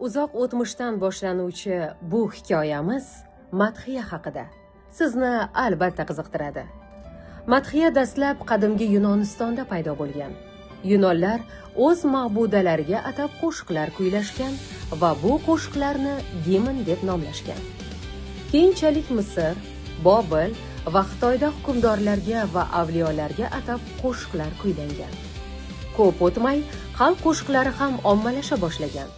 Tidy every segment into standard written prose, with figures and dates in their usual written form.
Uzoq o'tmishdan boshlanuvchi bu hikoyamiz madhiya haqida. Sizni albatta qiziqtiradi. Madhiya dastlab qadimgi Yunonistonda paydo bo'lgan. Yunonlar o'z ma'budalariga atab qo'shiqlar kuylashgan va bu qo'shiqlarni gimn deb nomlashgan. Keyinchalik Misr, Bobil va Xitoyda hukmdorlarga va avliyolarga atab qo'shiqlar kuylangan. Ko'p o'tmay xalq qo'shiqlari ham ommalasha boshlagan.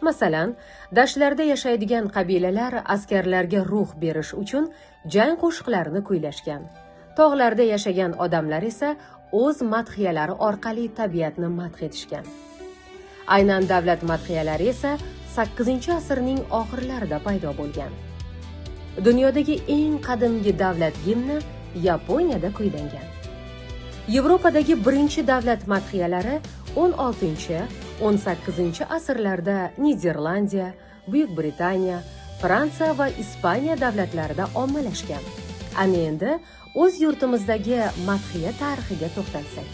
Masalan, dashtlarda yashaydigan qabilalar askarlarga ruh berish uchun jang qo'shiqlarini kuylashgan. Tog'larda yashagan odamlar esa o'z madhiyalari orqali tabiatni madh etishgan. Aynan davlat madhiyalari esa 8-asrning oxirlarida paydo bo'lgan. Dunyodagi eng qadimgi davlat gimni Yaponiyada kuylangan. Yevropadagi birinchi davlat madhiyalari 16-18-asrlarda Niderlandiya, Buyuk Britaniya, Fransiya va Ispaniya davlatlarida ommalashgan. Ana endi o'z yurtimizdagi madhiya tarixiga to'xtalsak.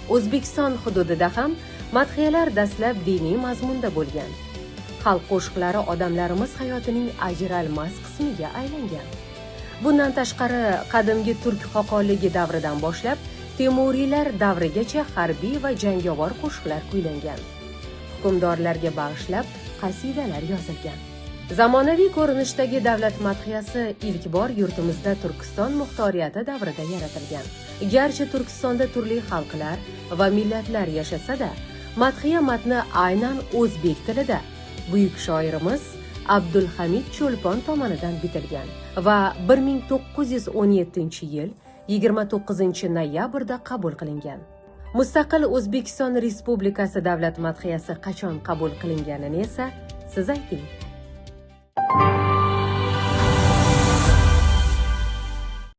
O'zbekiston hududida ham madhiyalar dastlab diniy mazmunda bo'lgan. Xalq qo'shiqlari odamlarimiz hayotining ajralmas qismiga aylangan. Bundan tashqari, qadimgi turk xoqonligi davridan boshlab Temuriylar davrigacha harbiy va jangovar qo'shiqlar kuylangan. Hukmdorlarga bag'ishlab qasidalar yozilgan. Zamonaviy ko'rinishdagi davlat madhiyasi ilk bor yurtimizda Turkiston muxtoriyati davrida yaratilgan. Garchi Turkistonda turli xalqlar va millatlar yashasa-da, madhiya matni aynan o'zbek tilida buyuk shoirimiz Abdulhamid Cho'lpon tomonidan bitilgan va 1917-yil 29-noyabrda qabul qilingan. Mustaqil O'zbekiston Respublikasi davlat madhiyasi qachon qabul qilinganini esa siz ayting.